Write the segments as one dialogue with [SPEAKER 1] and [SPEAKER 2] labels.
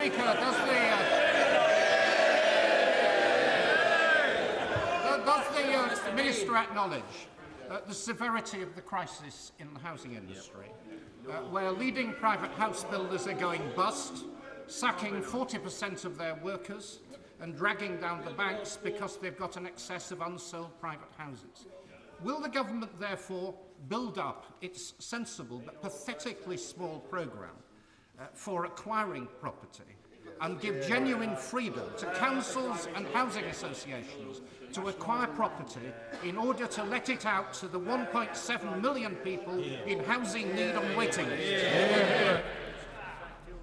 [SPEAKER 1] Speaker, does the Minister acknowledge the severity of the crisis in the housing industry, where leading private house builders are going bust, sacking 40% of their workers and dragging down the banks because they've got an excess of unsold private houses? Will the government therefore build up its sensible but pathetically small programme for acquiring property and give genuine freedom to councils and housing associations to acquire property in order to let it out to the 1.7 million people in housing need and waiting list?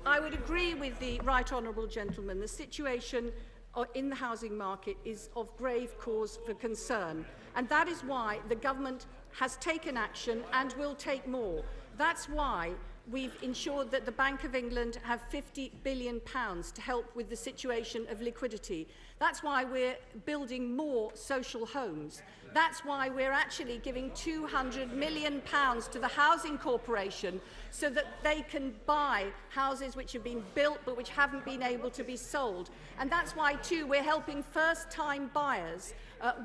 [SPEAKER 2] I would agree with the right honourable gentleman. The situation in the housing market is of grave cause for concern, and that is why the government has taken action and will take more. That's why we've ensured that the Bank of England have £50 billion to help with the situation of liquidity. That's why we're building more social homes. That's why we're actually giving £200 million to the Housing Corporation so that they can buy houses which have been built but which haven't been able to be sold. And that's why, too, we're helping first-time buyers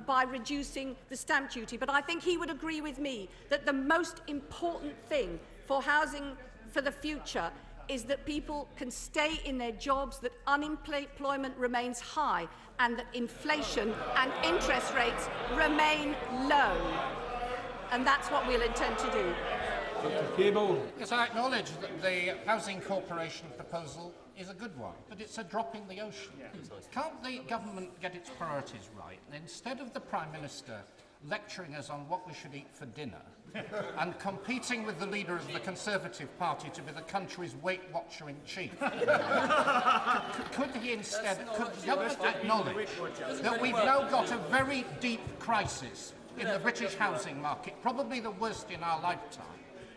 [SPEAKER 2] by reducing the stamp duty. But I think he would agree with me that the most important thing for housing for the future is that people can stay in their jobs, that unemployment remains high, and that inflation and interest rates remain low. And that's what we'll intend to do.
[SPEAKER 1] Yes, I acknowledge that the Housing Corporation proposal is a good one, but it's a drop in the ocean. Can't the government get its priorities right? And instead of the Prime Minister lecturing us on what we should eat for dinner and competing with the leader of the Conservative Party to be the country's Weight Watcher in chief, could the government acknowledge that we've now got a very deep crisis in the British housing market, probably the worst in our lifetime,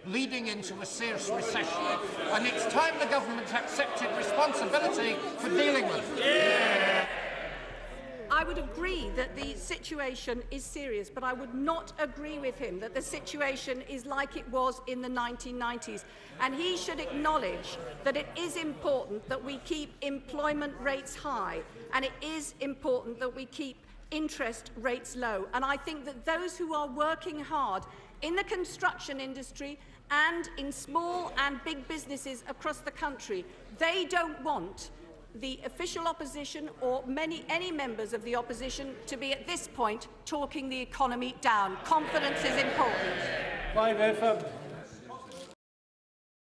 [SPEAKER 1] leading into a serious recession, and it's time the government accepted responsibility for dealing with it?
[SPEAKER 2] I would agree that the situation is serious, but I would not agree with him that the situation is like it was in the 1990s. And he should acknowledge that it is important that we keep employment rates high, and it is important that we keep interest rates low. And I think that those who are working hard in the construction industry and in small and big businesses across the country, they don't want the official opposition or any members of the opposition to be at this point talking the economy down. Confidence is important.